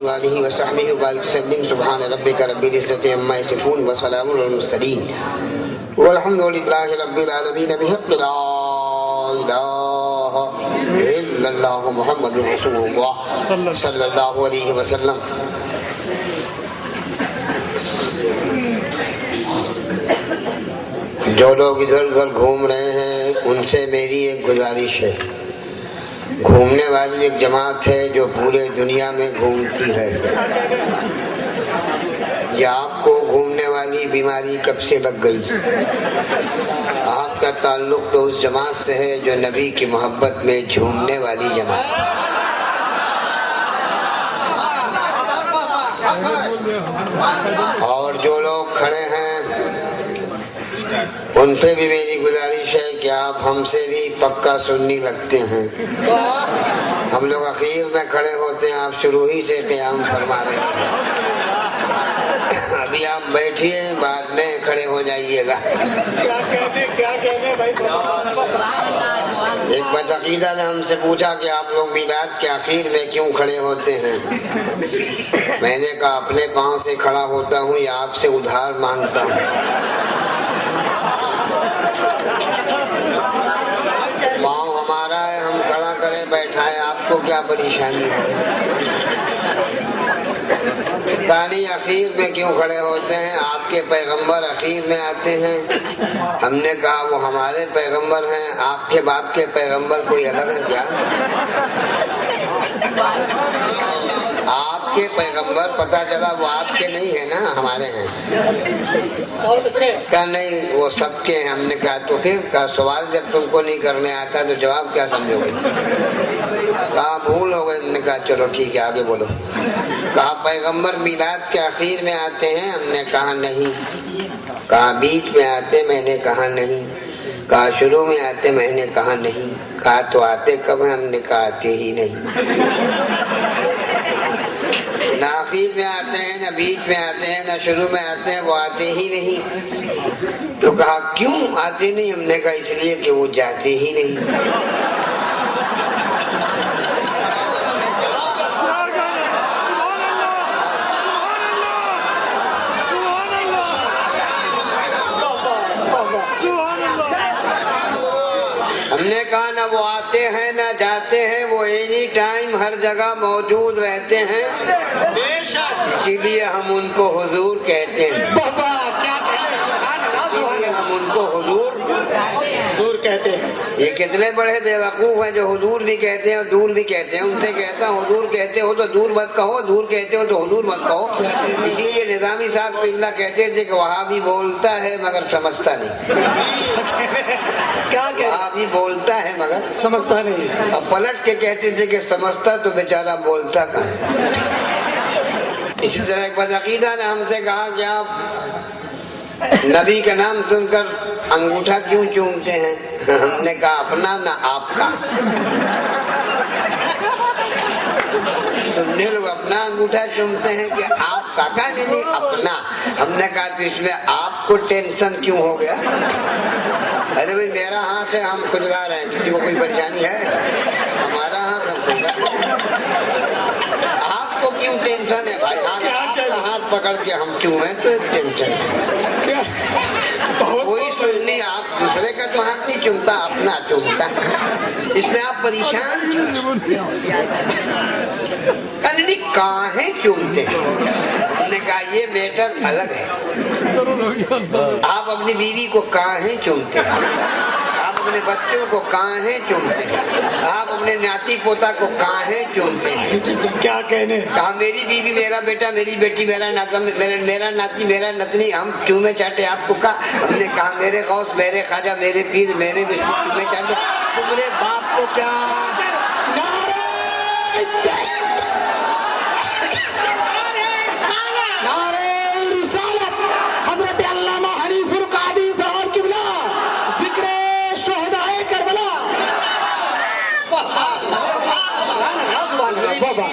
وآلہ وصحبہ وبارک وسلم سبحان ربک رب العزۃ عما یصفون وسلام علی المرسلین والحمد للہ رب العالمین بحق لا الہ الا اللہ محمد رسول اللہ صلی اللہ علیہ وسلم۔ جو لوگ ادھر ادھر گھوم رہے ہیں ان سے میری ایک گزارش ہے، گھومنے والی ایک جماعت ہے جو پورے دنیا میں گھومتی ہے۔ یا آپ کو گھومنے والی بیماری کب سے لگ گئی؟ آپ کا تعلق تو اس جماعت سے ہے جو نبی کی محبت میں جھومنے والی جماعت۔ اور جو لوگ کھڑے ہیں ان سے بھی میری گزارش ہے کہ آپ ہم سے بھی پکا سنی لگتے ہیں۔ ہم لوگ اخیر میں کھڑے ہوتے ہیں، آپ شروع ہی سے قیام فرما رہے ہیں۔ ابھی آپ بیٹھیے، بعد میں کھڑے ہو جائیے گا۔ ایک بدعقیدہ نے ہم سے پوچھا کہ آپ لوگ میلاد کے اخیر میں کیوں کھڑے ہوتے ہیں؟ میں نے کہا اپنے پاؤں سے کھڑا ہوتا ہوں یا آپ سے ادھار مانگتا ہوں؟ پاؤں ہمارا ہے، ہم کھڑا کرے بیٹھا ہے، آپ کو کیا پریشانی ہے؟ ثانی اخیر میں کیوں کھڑے ہوتے ہیں؟ آپ کے پیغمبر اخیر میں آتے ہیں۔ ہم نے کہا وہ ہمارے پیغمبر ہیں، آپ کے باپ کے پیغمبر کوئی الگ ہے کیا؟ آپ کے پیغمبر پتہ چلا وہ آپ کے نہیں ہیں نا، ہمارے ہیں۔ کہا نہیں وہ سب کے ہیں۔ ہم نے کہا تو پھر کا سوال جب تم کو نہیں کرنے آتا تو جواب کیا سمجھو گے؟ کہا بھول ہو گئے۔ ہم نے کہا چلو ٹھیک ہے آگے بولو۔ کہا پیغمبر میلاد کے اخیر میں آتے ہیں؟ ہم نے کہا نہیں۔ کہا بیچ میں آتے؟ میں نے کہا نہیں۔ کہا شروع میں آتے؟ میں نے کہا نہیں۔ کہا تو آتے کب ہیں؟ ہم نے کہا آتے ہی نہیں۔ نہ آخر میں آتے ہیں، نہ بیچ میں آتے ہیں، نہ شروع میں آتے ہیں، وہ آتے ہی نہیں۔ تو کہا کیوں آتے نہیں؟ ہم نے کہا اس لیے کہ وہ جاتے ہی نہیں۔ ہم نے کہا نہ وہ آتے ہیں نہ جاتے ہیں، وہ اینی ٹائم ہر جگہ موجود رہتے ہیں، اسی لیے ہم ان کو حضور کہتے ہیں۔ ہم ان کو حضور کہتے ہیں۔ یہ کتنے بڑے بے وقوف ہیں جو حضور بھی کہتے ہیں اور دور بھی کہتے ہیں۔ ان سے کہتا ہوں حضور کہتے ہو تو دور مت کہو، دور کہتے ہو تو حضور مت کہو۔ اسی لیے نظامی صاحب قبلہ کہتے تھے کہ وہابی بولتا ہے مگر سمجھتا نہیں۔ وہابی بولتا ہے مگر سمجھتا نہیں۔ اب پلٹ کے کہتے تھے کہ سمجھتا تو بیچارہ بولتا کہاں۔ اسی طرح ایک بدعقیدہ نے ہم سے کہا کہ آپ نبی کا نام سن کر انگوٹھا کیوں چومتے ہیں؟ ہم نے کہا اپنا نہ آپ کا۔ سننے لوگ اپنا انگوٹھا چومتے ہیں کہ آپ کا کا نہیں اپنا۔ ہم نے کہا تو اس میں آپ کو ٹینشن کیوں ہو گیا؟ ارے بھائی میرا ہاتھ ہے، ہم کھجلا رہے ہیں، کسی کو کوئی پریشانی ہے؟ ہمارا ہاتھ ہم کھجلا۔ آپ کو کیوں ٹینشن ہے بھائی؟ آپ کا ہاتھ پکڑ کے ہم کیوں ہیں تو ٹینشن ہے؟ کوئی سننی آپ دوسرے کا تو ہاتھ نہیں چومتا، اپنا چومتا، اس میں آپ پریشان کاہیں چومتے ہیں؟ ہم نے کہا یہ میٹر الگ ہے۔ آپ اپنی بیوی کو کاہیں چومتے ہیں؟ آپ اپنے بچوں کو کاہیں چومتے ہیں؟ آپ اپنے ناتی پوتا کو کاہیں چومتے ہیں؟ کیا کہنے؟ کہا میری بیوی، میرا بیٹا، میری بیٹی، میرا ناتی، میرا نتنی، ہم چومے چاٹے آپ کو کہا؟ ہم نے کہا میرے غوث، میرے خواجہ، میرے پیر، میرے چومے چاٹے تمہارے باپ کو کیا؟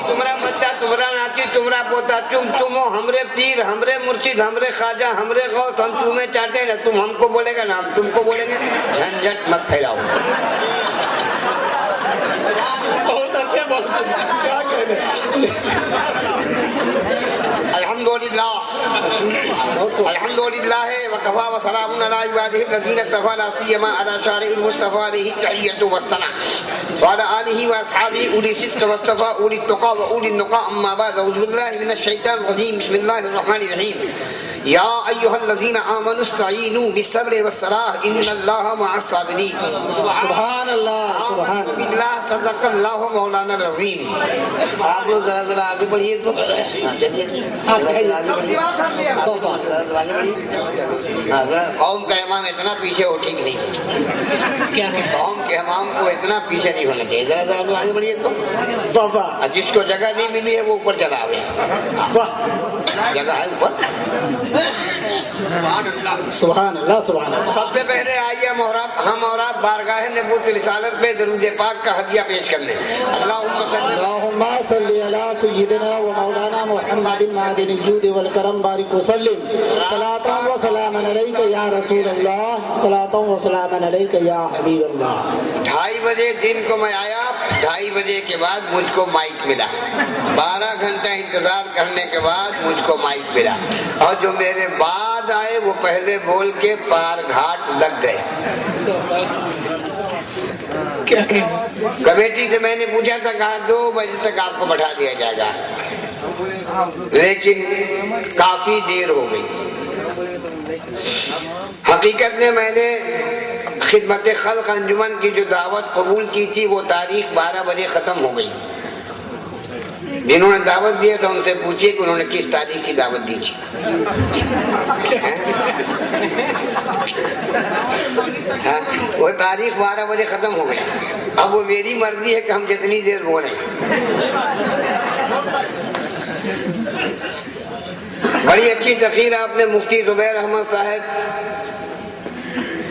تمہارا بچہ، تمہارا ناتی، تمہارا پوتا، تم ہو ہمرے پیر، ہمرے مرشد، ہمرے خواجہ، ہمرے غوث، ہم تمہیں چاہتے ہیں، تم ہم کو بولے گا نہ ہم تم کو بولیں گے۔ جھنجھٹ مت پھیلاؤ۔ بہت اچھے بات کیا کہنے۔ الحمدللہ وکفا وسلام علی عبادہ الذین اصطفى لا سیما علی شارع المصطفى علیہ التحیۃ والثناء وعلی آلہ واصحابہ اولی الصدق والصفاء اولی التقى واولی النقى اما بعد اعوذ باللہ من الشیطان الرجیم بسم اللہ الرحمن الرحیم یا ایھا الذین آمنوا استعینوا بالصبر والصلاۃ ان اللہ مع الصابرین سبحان اللہ سبحان اللہ صدق اللہ مولانا العظیم. آپ لوگ ذرا آگے بڑھیے تو قوم کا امام اتنا پیچھے ہو ٹھیک نہیں. قوم کے امام کو اتنا پیچھے نہیں ہونا چاہیے. ذرا ذرا آگے بڑھیے تو جس کو جگہ نہیں ملی ہے وہ اوپر چلا ہوئے. جگہ ہے اوپر. سبحان اللہ سبحان اللہ. سب سے پہلے آئیے ہم اور آپ بارگاہ نبوت رسالت میں درود پاک کا ہدیہ پیش کرنے. اللہم صلی علی سیدنا و مولانا محمد معدن الجود والکرم بارک وسلم صلاۃ و سلام علیک یا رسول اللہ صلاۃ و سلام علیک یا حبیب اللہ. 2:30 بجے دن کو میں آیا. 2:30 بجے کے بعد مجھ کو مائک ملا. 12 گھنٹہ انتظار کرنے کے بعد مجھ کو مائک ملا. اور جو میرے بعد آئے وہ پہلے بول کے پار گھاٹ لگ گئے. کمیٹی سے میں نے پوچھا تھا کہا 2 بجے تک آپ کو بٹھا دیا جائے گا, لیکن کافی دیر ہو گئی. حقیقت میں میں نے خدمت خلق انجمن کی جو دعوت قبول کی تھی وہ تاریخ 12 بجے ختم ہو گئی. جنہوں نے دعوت دیا تھا ان سے پوچھیے کہ انہوں نے کس تاریخ کی دعوت دی تھی. وہ تاریخ 12 بجے ختم ہو گئی. اب وہ میری مرضی ہے کہ ہم جتنی دیر بولیں. بڑی اچھی تقریر آپ نے مفتی زبیر احمد صاحب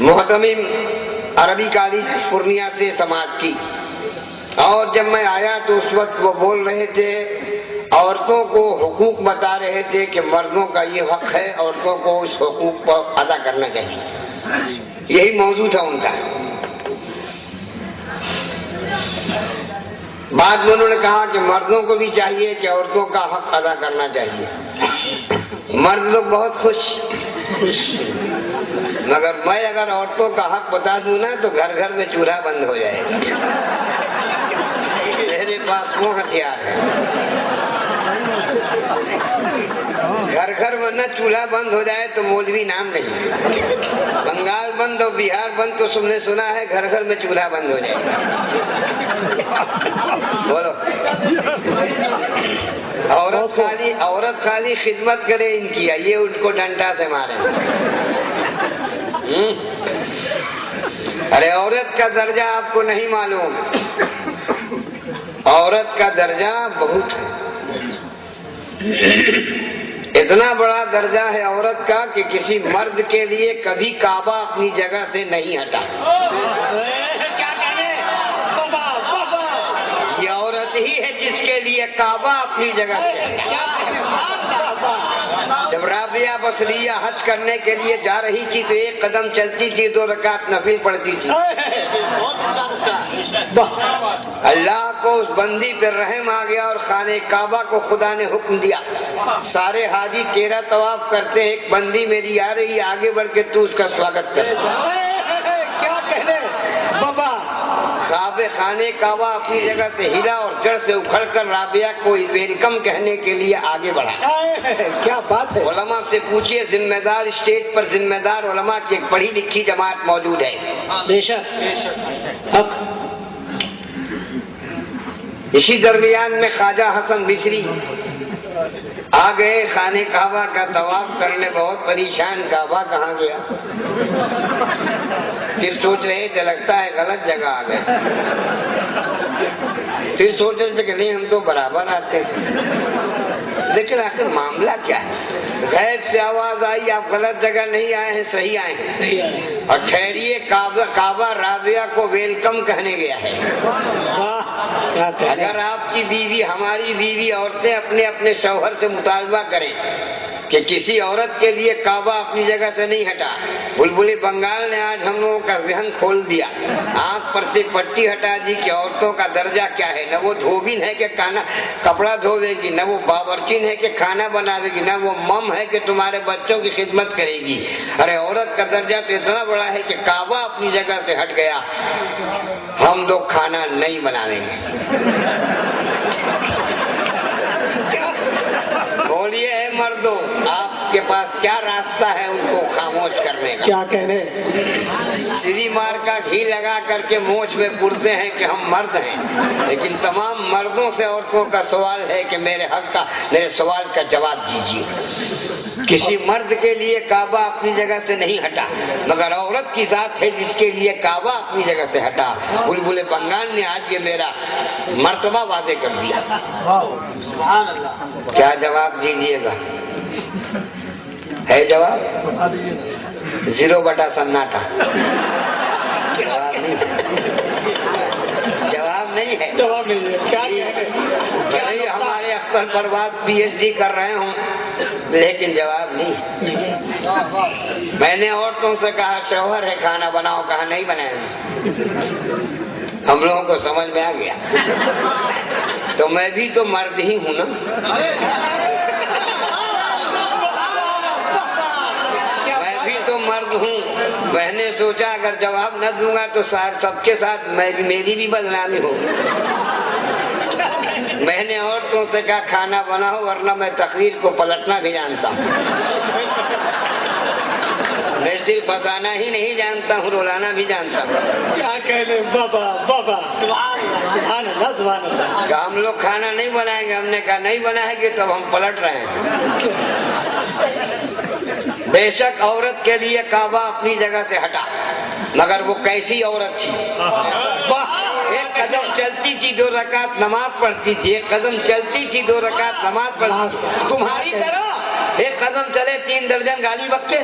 محتمم عربی کالج پورنیہ سے سماعت کی. اور جب میں آیا تو اس وقت وہ بول رہے تھے, عورتوں کو حقوق بتا رہے تھے کہ مردوں کا یہ حق ہے, عورتوں کو اس حقوق کو ادا کرنا چاہیے. یہی موضوع تھا ان کا. بعد میں انہوں نے کہا کہ مردوں کو بھی چاہیے کہ عورتوں کا حق ادا کرنا چاہیے. مرد لوگ بہت خوش, مگر میں اگر عورتوں کا حق بتا دوں نا تو گھر گھر میں چولہا بند ہو جائے گا. میرے پاس وہ ہتھیار ہے. گھر گھر ورنہ چولہا بند ہو جائے تو مولوی نام نہیں. بنگال بند اور بہار بند تو تم نے سنا ہے, گھر گھر میں چولہا بند ہو جائے. بولو, عورت خالی خدمت کرے ان کی, یہ ان کو ڈنڈا سے مارے. ارے عورت کا درجہ آپ کو نہیں معلوم. عورت کا درجہ بہت ہے. اتنا بڑا درجہ ہے عورت کا کہ کسی مرد کے لیے کبھی کعبہ اپنی جگہ سے نہیں ہٹا. کیا کہنے, یہ عورت ہی ہے جس کے لیے کعبہ اپنی جگہ سے ہٹا. جب رابعہ بصریہ حج کرنے کے لیے جا رہی تھی تو 1 قدم چلتی تھی, 2 رکعت نفل پڑھتی تھی. اللہ کو اس بندی پر رحم آ گیا اور خانہ کعبہ کو خدا نے حکم دیا, سارے حاجی 13 طواف کرتے, ایک بندی میری آ رہی, آگے بڑھ کے تو اس کا سواگت کر. کیا کہنے بابا, خانہ کعبہ اپنی جگہ سے ہلا اور جڑ سے اکھڑ کر رابعہ کو ویلکم کہنے کے لیے آگے بڑھا. کیا بات ہے. علماء سے پوچھئے, ذمہ دار اسٹیج پر ذمہ دار علماء کی ایک پڑھی لکھی جماعت موجود ہے. بے شک. اسی درمیان میں خواجہ حسن بصری آ گئے خانہ کعبہ کا طواف کرنے, بہت پریشان, کعبہ کہاں گیا. پھر سوچ رہے تھے لگتا ہے غلط جگہ آ گئے. پھر سوچ رہے تھے کہ نہیں ہم تو برابر آتے ہیں, لیکن آخر معاملہ کیا ہے. غیب سے آواز آئی, آپ غلط جگہ نہیں آئے ہیں, صحیح آئے ہیں. اور ٹھہریے, کعبہ رابعہ کو ویلکم کہنے گیا ہے. اگر آپ کی بیوی, ہماری بیوی, عورتیں اپنے اپنے شوہر سے مطالبہ کریں کہ کسی عورت کے لیے کعبہ اپنی جگہ سے نہیں ہٹا. بلبل بنگال نے آج ہم لوگوں کا ذہن کھول دیا. آنکھ پر سے پٹی ہٹا دی کہ عورتوں کا درجہ کیا ہے. نہ وہ دھوبن ہے کہ کپڑا دھوے گی، نہ وہ باورچین ہے کہ کھانا بناوے گی، نہ وہ مم ہے کہ تمہارے بچوں کی خدمت کرے گی. ارے عورت کا درجہ تو اتنا بڑا ہے کہ کعبہ اپنی جگہ سے ہٹ گیا، ہم لوگ کھانا نہیں بناویں گے. بولیے اے مردوں، آپ کے پاس کیا راستہ ہے ان کو خاموش کرنے کا؟ کیا کہنے؟ سری مار کا گھی لگا کر کے مونچھ میں پورتے ہیں کہ ہم مرد ہیں، لیکن تمام مردوں سے عورتوں کا سوال ہے کہ میرے سوال کا جواب دیجیے. کسی مرد کے لیے کعبہ اپنی جگہ سے نہیں ہٹا، مگر عورت کی ذات ہے جس کے لیے کعبہ اپنی جگہ سے ہٹا. بلبل بنگال نے آج یہ میرا مرتبہ واضح کر دیا. کیا جواب دیجیے گا؟ ہے جواب؟ 0 سناٹا. جواب نہیں ہے. جواب نہیں ہے. کیا کہنے؟ بھلے ہمارے اختر پرواز PhD کر رہے ہوں لیکن جواب نہیں. میں نے عورتوں سے کہا شوہر ہے کھانا بناؤ، کہا نہیں بنائیں. ہم لوگوں کو سمجھ میں آ گیا. تو میں بھی تو مرد ہی ہوں نا. میں بھی تو مرد ہوں. میں نے سوچا اگر جواب نہ دوں گا تو سب کے ساتھ میری بھی بدنامی ہوگی. میں نے عورتوں سے کہا کھانا بناؤ ورنہ میں تقریر کو پلٹنا بھی جانتا ہوں. میں صرف بتانا ہی نہیں جانتا ہوں، رولانا بھی جانتا ہوں. کیا کہنے بابا بابا. سبحان اللہ سبحان اللہ. کہ ہم لوگ کھانا نہیں بنائیں گے. ہم نے کہا نہیں بنائیں گے تب ہم پلٹ رہے ہیں. بے شک عورت کے لیے کعبہ اپنی جگہ سے ہٹا، مگر وہ کیسی عورت تھی. ایک قدم چلتی تھی 2 رکعت نماز پڑھتی تھی. ایک قدم چلتی تھی 2 رکعت نماز پڑھتی تھی. تمہاری طرح ایک قدم چلے 3 درجن گالی بکتے.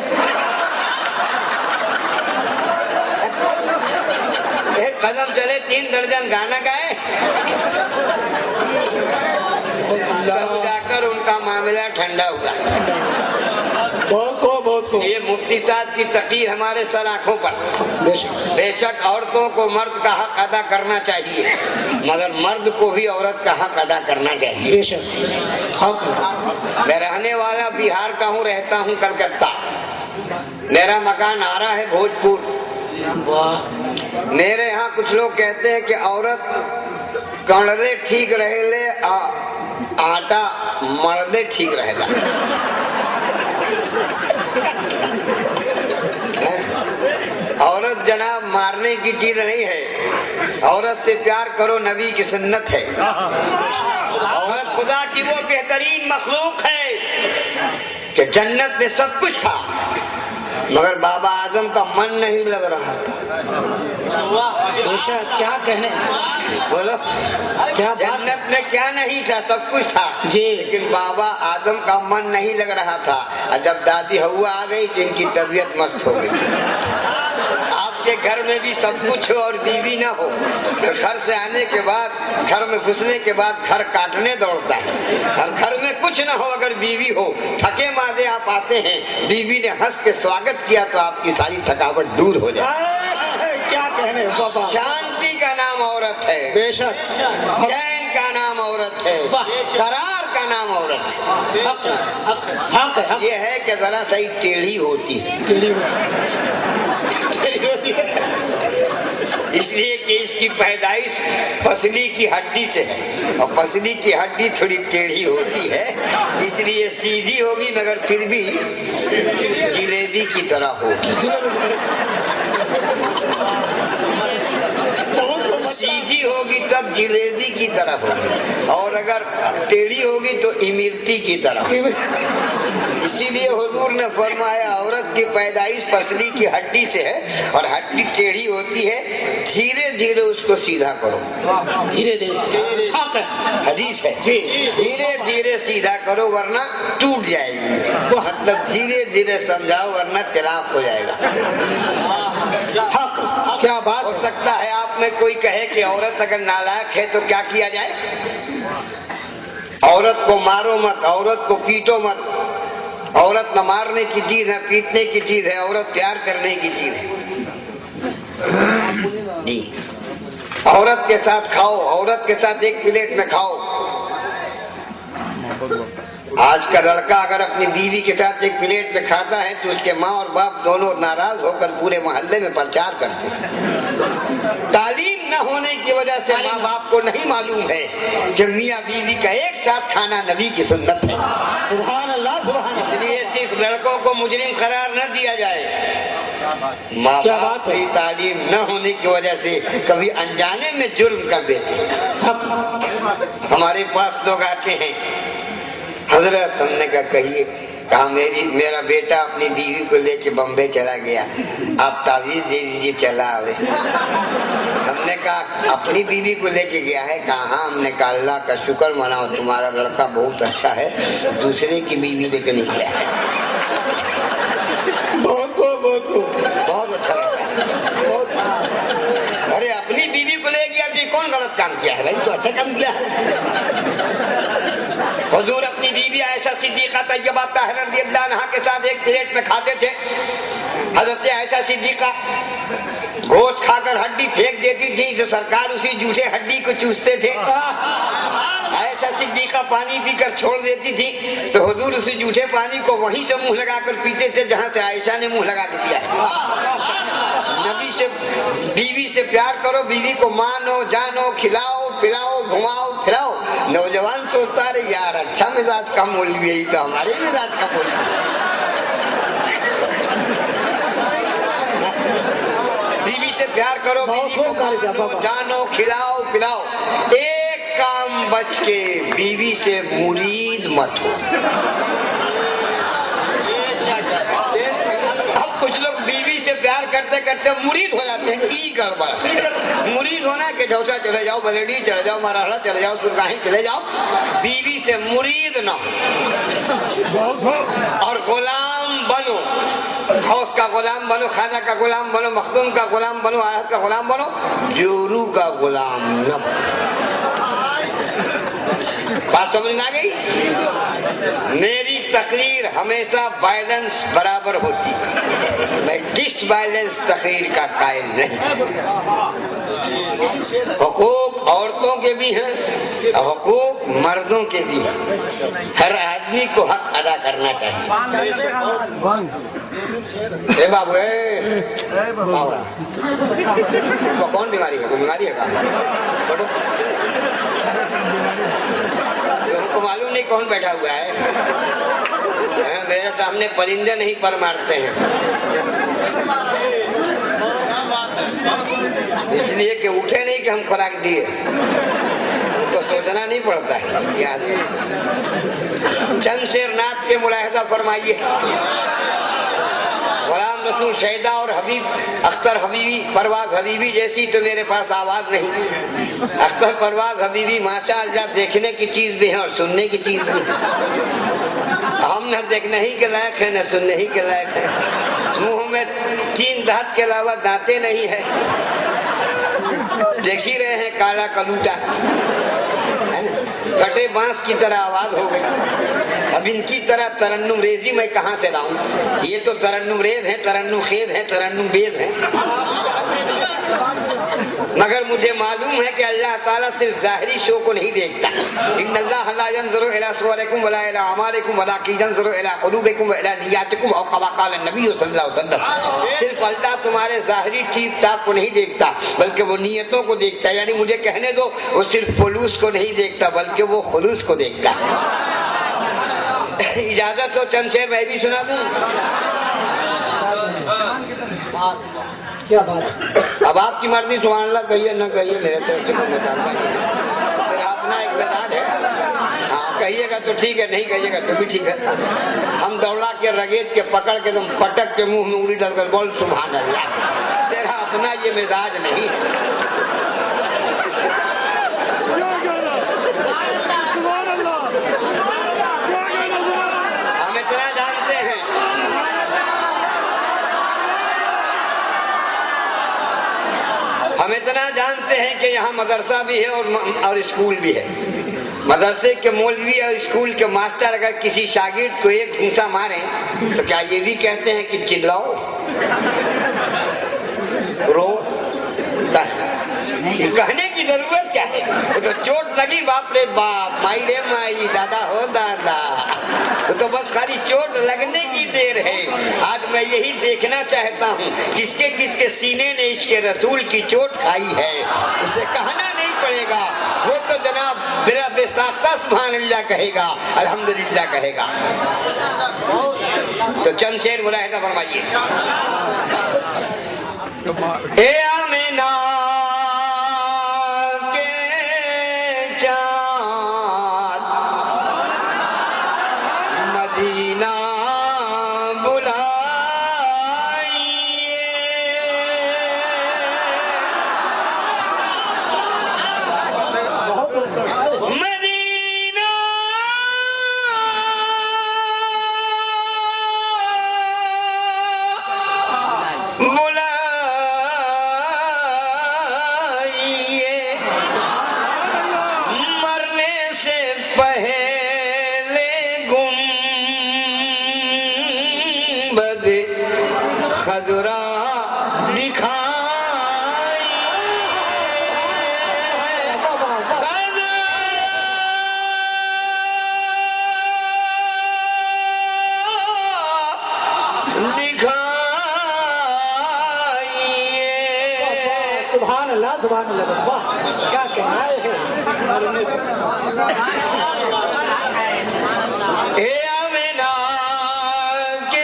ایک قدم چلے 3 درجن گانا گائے. جا کر ان کا معاملہ ٹھنڈا ہوا. یہ مفتی صاحب کی تقریر ہمارے سر آنکھوں پر. بے شک عورتوں کو مرد کا حق ادا کرنا چاہیے، مگر مرد کو بھی عورت کا حق ادا کرنا چاہیے. بے شک حق. میں رہنے والا بہار کا ہوں، رہتا ہوں کلکتہ. میرا مکان آرا ہے بھوجپور. میرے یہاں کچھ لوگ کہتے ہیں کہ عورت کڑے ٹھیک رہے لے آٹا مردے ٹھیک رہے گا. عورت جناب مارنے کی چیز نہیں ہے. عورت سے پیار کرو، نبی کی سنت ہے. عورت خدا کی وہ بہترین مخلوق ہے کہ جنت میں سب کچھ تھا مگر بابا اعظم کا من نہیں لگ رہا تھا. کیا کہنے؟ بولو کیا جنت میں کیا نہیں تھا؟ سب کچھ تھا جی، لیکن بابا آدم کا من نہیں لگ رہا تھا. جب دادی ہوا آ گئی تو ان کی طبیعت مست ہو گئی. آپ کے گھر میں بھی سب کچھ ہو اور بیوی نہ ہو تو گھر سے آنے کے بعد، گھر میں گھسنے کے بعد گھر کاٹنے دوڑتا ہے. اور گھر میں کچھ نہ ہو اگر بیوی ہو، تھکے مادے آپ آتے ہیں، بیوی نے ہنس کے سواگت کیا تو آپ کی ساری تھکاوٹ دور ہو جائے. کیا کہنے بابا. شانتی کا نام عورت ہے. بے شک. چین کا نام عورت ہے. قرار کا نام عورت ہے. یہ ہے کہ ذرا صحیح ٹیڑھی ہوتی ہے، اس لیے کہ اس کی پیدائش پسلی کی ہڈی سے ہے اور پسلی کی ہڈی تھوڑی ٹیڑھی ہوتی ہے، اس لیے سیدھی ہوگی مگر پھر بھی جلیبی کی طرح ہوگی. سیدھی ہوگی تب جلیبی کی طرح ہوگی اور اگر ٹیڑھی ہوگی تو امرتی کی طرح. اسی لیے حضور نے فرمایا عورت کی پیدائش پسلی کی ہڈی سے ہے اور ہڈی ٹیڑھی ہوتی ہے، دھیرے دھیرے اس کو سیدھا کرو. دھیرے دھیرے حدیث ہے، دھیرے دھیرے سیدھا کرو ورنہ ٹوٹ جائے گی. مطلب دھیرے دھیرے سمجھاؤ ورنہ طلاق ہو جائے گا. کیا بات. ہو سکتا ہے آپ میں کوئی کہے کہ عورت اگر نالائق ہے تو کیا کیا جائے؟ عورت کو مارو مت، عورت کو پیٹو مت، عورت نہ مارنے کی چیز ہے، پیٹنے کی چیز ہے، عورت پیار کرنے کی چیز ہے جی۔ عورت کے ساتھ کھاؤ، عورت کے ساتھ ایک پلیٹ میں کھاؤ۔ آج کا لڑکا اگر اپنی بیوی کے ساتھ ایک پلیٹ میں کھاتا ہے تو اس کے ماں اور باپ دونوں ناراض ہو کر پورے محلے میں پرچار کرتے ہیں۔ تعلیم نہ ہونے کی وجہ سے ماں باپ کو نہیں معلوم ہے کہ میاں بیوی کا ایک ساتھ کھانا نبی کی سنت ہے۔ سبحان اللہ سبحان اس اللہ۔ لیے صرف لڑکوں کو مجرم قرار نہ دیا جائے۔ ماں کیا باپ بات ہے؟ کی تعلیم نہ ہونے کی وجہ سے کبھی انجانے میں جرم کر دیتے ہیں۔ ہمارے پاس لوگ آتے ہیں، حضرت ہم نے کہا میرا بیٹا اپنی بیوی کو لے کے بمبے چلا گیا، آپ تعویذ دے دیجیے چلا آئے۔ ہم نے کہا اپنی بیوی کو لے کے گیا ہے؟ کہا ہاں۔ ہم نے کہا اللہ کا شکر مناؤ، تمہارا لڑکا بہت اچھا ہے، دوسرے کی بیوی لے کے نہیں گیا ہے۔ بہت اچھا لگا۔ ارے اپنی بیوی کو لے گیا تو کون غلط کام کیا ہے بھائی؟ تو اچھا کام کیا ہے۔ حضور اپنی بیوی عائشہ صدیقہ طیبہ طاہرہ رضی اللہ عنہا کے ساتھ ایک پلیٹ میں کھاتے تھے۔ حضرت عائشہ صدیقہ گوشت کھا کر ہڈی پھینک دیتی تھی تو سرکار اسی جھوٹے ہڈی کو چوستے تھے۔ عائشہ صدیقہ پانی پی کر چھوڑ دیتی تھی تو حضور اسی جھوٹے پانی کو وہیں سے منہ لگا کر پیتے تھے جہاں سے عائشہ نے منہ لگا کے دیا ہے۔ نبی سے بیوی سے پیار کرو، بیوی کو مانو جانو، کھلاؤ پلاؤ گھماؤ پھراؤ۔ نوجوان سوچتا رہے یار اچھا مزاج کا مولوی ہے تو ہمارے مزاج کا مولوی ہے۔ بیوی سے پیار کرو، بیوی کو جانو کھلاؤ پلاؤ۔ ایک کام بچ کے بیوی سے مرید مت ہو۔ اب کچھ لوگ بیوی سے پیار کرتے کرتے مرید ہو جاتے ہیں، ای گڑبڑ۔ مرید ہونا کہ جوسا چلے جاؤ، بریڈی چلے جاؤ، مراٹھا چلے جاؤ، سرکاہی چلے جاؤ، بیوی سے مرید نہ ہو اور غلام بنو۔ حوض کا غلام بنو، خانہ کا غلام بنو، مخدوم کا غلام بنو، آیت کا غلام بنو، جورو کا غلام نہ بنو۔ بات سمجھ میں آ گئی؟ میری تقریر ہمیشہ وائلنس برابر ہوتی، میں ڈس وائلنس تقریر کا قائل نہیں۔ حقوق عورتوں کے بھی ہیں، حقوق مردوں کے بھی ہیں، ہر آدمی کو حق ادا کرنا چاہیے۔ اے بابو کون بیماری ہے؟ کوئی بیماری ہے کہاں؟ کو معلوم نہیں کون بیٹھا ہوا ہے؟ میرے سامنے پرندے نہیں پر مارتے ہیں، اس لیے کہ اٹھے نہیں کہ ہم خوراک دیے، ان کو سوچنا نہیں پڑتا ہے۔ یاد ہے چند شیر نعت کے ملاحظہ فرمائیے۔ غلام رسول شہیدہ اور حبیب اختر حبیبی پرواز حبیبی جیسی تو میرے پاس آواز نہیں۔ اختر پرواز حبیبی ماشاء اللہ دیکھنے کی چیز بھی ہے اور سننے کی چیز بھی ہے۔ ہم نہ دیکھنے ہی کے لائق ہیں نہ سننے ہی کے لائق ہیں۔ منہ میں 3 دانت کے علاوہ دانتیں نہیں ہے، دیکھ ہی رہے ہیں کالا کلوٹا، کٹے بانس کی طرح آواز ہو گئی۔ اب ان کی طرح ترنم ریزی میں کہاں سے لاؤں؟ یہ تو ترنم ریز ہیں، ترنم خیز ہیں، ترنم بیز ہیں۔ مگر مجھے معلوم ہے کہ اللہ تعالیٰ صرف ظاہری شو کو نہیں دیکھتا۔ ان اللہ لا ينظر الى صورکم ولا الى اعمالکم ولکن ينظر الى قلوبکم والى نیاتکم او کما قال النبی صلی اللہ علیہ وسلم۔ صرف اللہ تمہارے ظاہری ٹیپ ٹاپ کو نہیں دیکھتا بلکہ وہ نیتوں کو دیکھتا ہے۔ یعنی مجھے کہنے دو وہ صرف فلوس کو نہیں دیکھتا بلکہ وہ خلوص کو دیکھتا ہے۔ اجازت ہو چند شعر میں بھی سنا دوں؟ کیا بات؟ اب آپ کی مرضی، سبحان اللہ کہیے نہ کہیے، میرے طرف سے کوئی مطالبہ نہیں ہے، پھر اپنا ایک مزاج ہے۔ ہاں کہیے گا تو ٹھیک ہے، نہیں کہیے گا تو بھی ٹھیک ہے۔ ہم دوڑا کے رگیٹ کے پکڑ کے تم پٹک کے منہ میں انگلی ڈال کر بول سبحان اللہ، تیرا اپنا یہ مزاج نہیں ہے۔ ہم اتنا جانتے ہیں ہم اتنا جانتے ہیں کہ یہاں مدرسہ بھی ہے اور اسکول بھی ہے، مدرسے کے مولوی اور اسکول کے ماسٹر اگر کسی شاگرد کو ایک گھونسا ماریں تو کیا یہ بھی کہتے ہیں کہ چلاؤ رو؟ یہ کہنے کی ضرورت کیا ہے؟ وہ تو چوٹ لگی باپ رے باپ، مائی رے مائی، دادا ہو دادا، وہ تو بس خالی چوٹ لگنے کی دیر ہے۔ آج میں یہی دیکھنا چاہتا ہوں کس کے سینے نے عشق رسول کی چوٹ کھائی ہے، اسے کہنا نہیں پڑے گا، وہ تو جناب میرا بے ساختہ سبحان اللہ کہے گا، الحمدللہ کہے گا۔ تو چند شعر ملاحظہ فرمائیے۔ اے آمینہ سبحان اللہ سبحان اللہ، واہ کیا کہنا ہے۔ اے آمینہ کے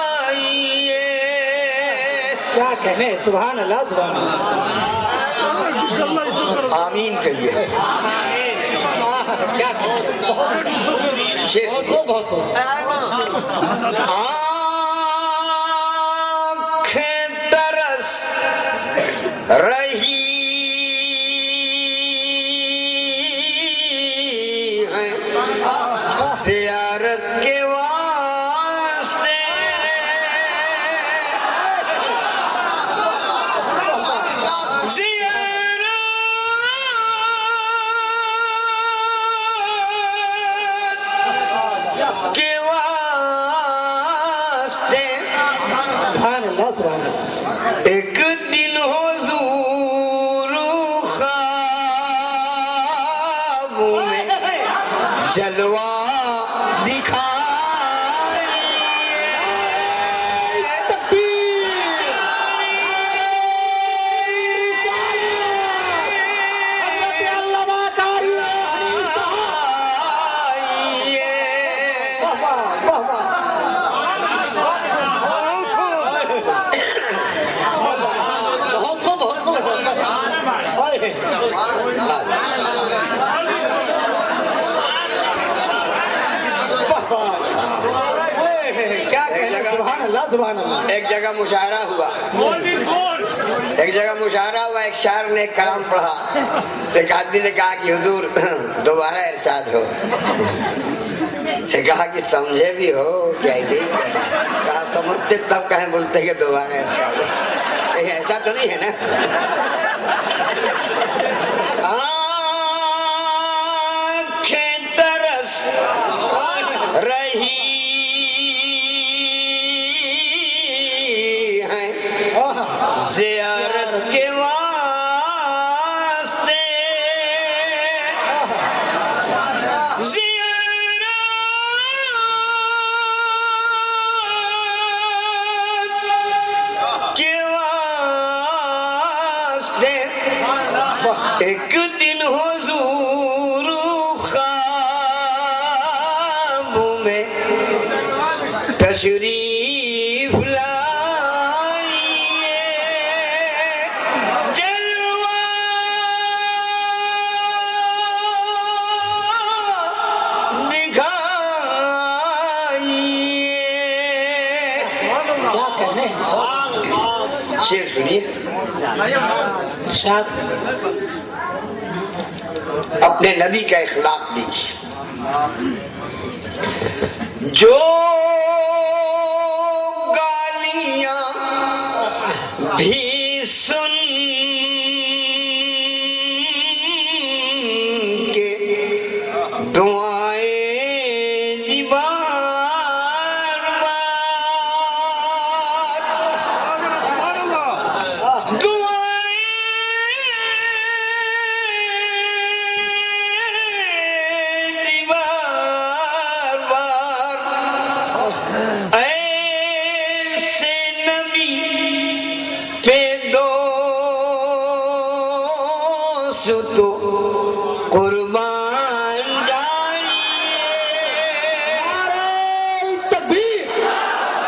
نگاہیے، کیا کہنے، سبحان اللہ سبحان اللہ۔ آمین کہیے۔ کیا بہت آنکھیں ترس رہی ہیں زیارت کے واسطے، ایک دن حضور خواب میں جلوہ ایک جگہ مشاعرہ ہوا، ایک شاعر نے ایک کلام پڑھا، ایک آدمی نے کہا کہ حضور دوبارہ ارشاد ہو، سے کہا کہ سمجھے بھی ہو کیا ایسے ہی کہا سمجھتے تب کہیں بولتے کہ دوبارہ ارشاد ہو، ایسا تو نہیں ہے نا۔ آنکھیں ترس رہی زیارت کے واسطے، زیارت کے واسطے ایک دن حضور خواب میں تشریف شیر سنیے۔ اپنے نبی کا اخلاق دیجیے۔ جو گالیاں بھی سن کے دعائیں دی بار بار دعائیں دی بار بار ایسے نبی پہ دوست تو قربان جائیے تکبیر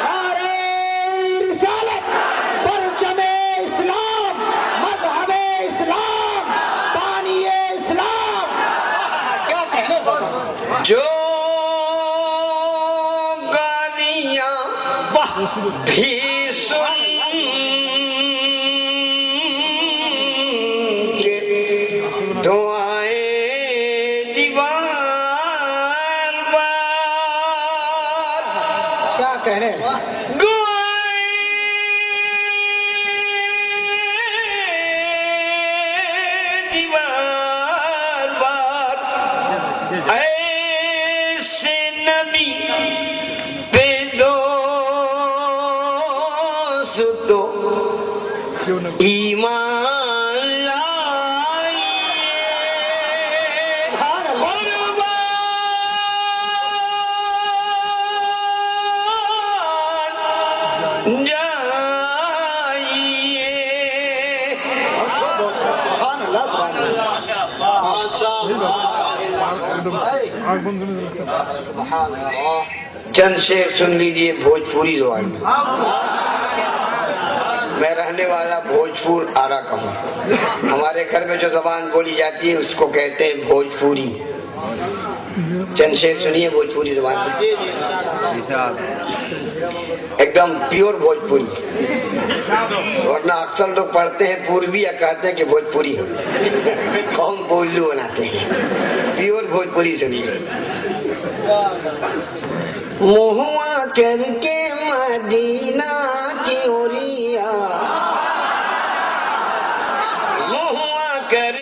نعرہ رسالت پرچم اسلام مذہب اسلام بانی اسلام کیا کہنے جو گالیاں بھی سن کے دعائیں دی بار بار کیا کہنے دعائیں دی بار بار ایسے نبی پہ دوست تو ایمان لائیے قربان جائیے سبحان اللہ سبحان اللہ چند شعر سن لیجیے بھوجپوری زبان میں میں رہنے والا بھوجپور آرا کا ہوں ہمارے گھر میں جو زبان بولی جاتی ہے اس کو کہتے ہیں بھوجپوری چند شعر سنیے بھوجپوری زبان میں ایک دم پیور بھوجپوری ورنہ اکثر لوگ پڑھتے ہیں پوروی یا کہتے ہیں کہ بھوجپوری ہے قوم کو الو بناتے ہیں پیور بھوجپوری سنیے مہوا کر کے مدینہ